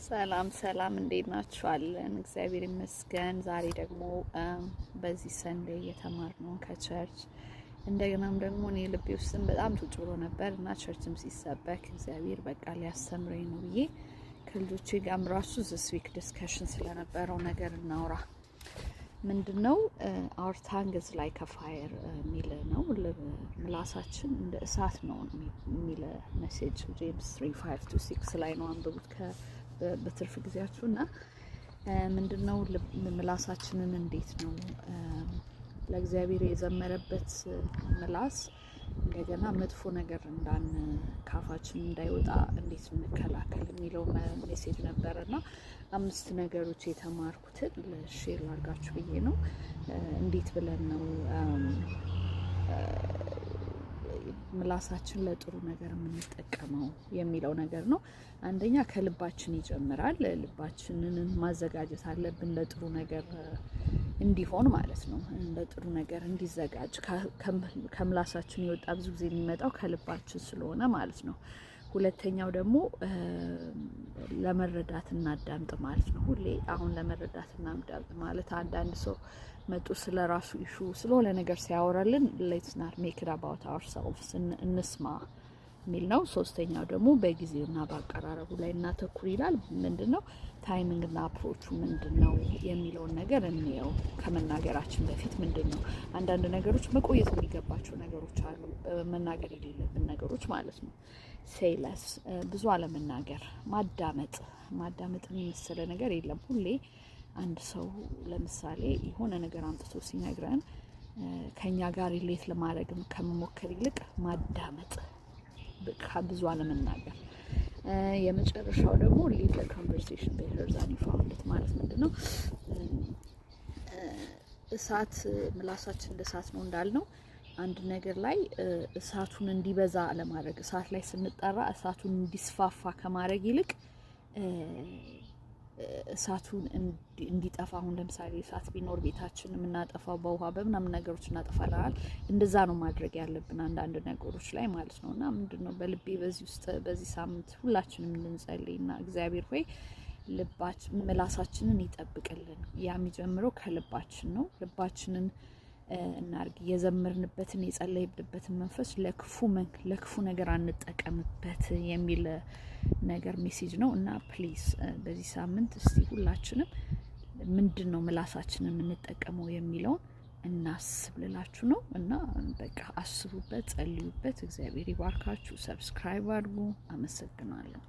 ሰላም ሰላም እንዴት ናችኋለን? እግዚአብሔር ይመስገን። ዛሬ ደግሞ በዚህ ሰንዴይ የተማርነው ከቸርች እንደገናም ደግሞ እኔ ልቤ ውስጥም በጣም ቁጭ ብሎ ነበር እና ቸርችም ሲሰበክ እግዚአብሔር በቃ ሊያስተምረኝ ነው ብዬ ከልጆቼ ጋርም ራሱ this week discussion ስለነበረው ነገር እናውራ። ምንድነው our tongue is like a fire ሚል ነው። ምላሳችን እንደ እሳት ነው ሚል ሜሴጅ ጄምስ 3:5-6 ላይ ነው። አንብቡት በትርፍ ጊዜያችሁና ምንድነው ምላሳችንን እንዴት ነው ለእግዚአብሔር የዘመረበት ምላስ እንደገና መጥፎ ነገር ካፋችን እንዳይወጣ እንዴት እንከላከል የሚለው ሜሴጅ ነበርና 5 ነገሮች የተማርኩትን ሼር ላድርጋችሁ ብዬ ነው። እንዴት ብለን ነው ምላሳችን ለጥሩ ነገር የምንጠቀመው የሚለው ነገር ነው። አንደኛ ከልባችን ይጀምራል። ልባችንን ማዘጋጀት አለብን ለጥሩ ነገር እንዲሆን ማለት ነው። ለጥሩ ነገር እንዲዘጋጅ ከምላሳችን የወጣ ብዙ ጊዜ የሚመጣው ከልባችን ስለሆነ ማለት ነው። ሁለተኛው ደግሞ ለመረዳት እናዳምጥ ማለት ነው። ሁሌ አሁን ለመረዳት እናዳምጥ ማለት አንዳንድ ሰው መጡ ስለራሱ ኢሹ ስለሆነ ነገር ሲያወራልን let's not make it about ourselves እንስማ ሚል ነው። ሶስተኛው ደግሞ በጊዜውና በአቀራረቡ ላይ እናተኩር ይላል። ምንድነው ታይሚንግ እና አፕሮቹ ምንድነው የሚለውን ነገር እንየው። ከመናገራችን በፊት ምንድነው አንዳንድ ነገሮች መቆየት የሚገባቸው ነገሮች አሉ፣ መናገር የሌለብን ነገሮች ማለት ነው። say less ብዙ አለመናገር፣ ማዳመጥን የመሰለ ነገር የለም። ሁሌ አንድ ሰው ለምሳሌ የሆነ ነገር አምጥቶ ሲነግረን ከኛ ጋር ሪሌት ለማድረግ ከመሞከር ይልቅ ማዳመጥ፣ ብዙ አለመናገር። የመጨረሻው ደግሞ lead the conversation better than you found it ማለት ምንድነው እሳት ምላሳችን እንደ እሳት ነው እንዳልነው አንድ ነገር ላይ እሳቱን እንዲበዛ ለማድረግ እሳት ላይ ስንጠራ እሳቱን እንዲስፋፋ ከማድረግ ይልቅ እሳቱን እንዲጠፋ አሁን ለምሳሌ እሳት ቢኖር ቤታችን የምናጠፋው በውሃ በምናምን ነገሮች እናጠፋለን። እንደዛ ነው ማድረግ ያለብን አንዳንድ ነገሮች ላይ ማለት ነውና ምንድነው በልቤ በዚህ ሳምንት ሁላችንም እንጸልይና እግዚአብሔር ሆይ ምላሳችንን ይጠብቅልን። ያ የሚጀምረው ከልባችን ነው። ልባችንን እናርግ። የዘመርንበትን የጸለይብንበትን መንፈስ ለክፉ ነገር አንጠቀምበት የሚል ነገር ሜሴጅ ነው እና ፕሊዝ በዚህ ሳምንት እስቲ ሁላችንም ምንድነው ምላሳችንን የምንጠቀመው የሚለውን እናስብ ልላችሁ ነው። እና በቃ አስቡበት፣ ጸልዩበት። እግዚአብሔር ይባርካችሁ። ሰብስክራይብ አድርጉ። አመሰግናለሁ።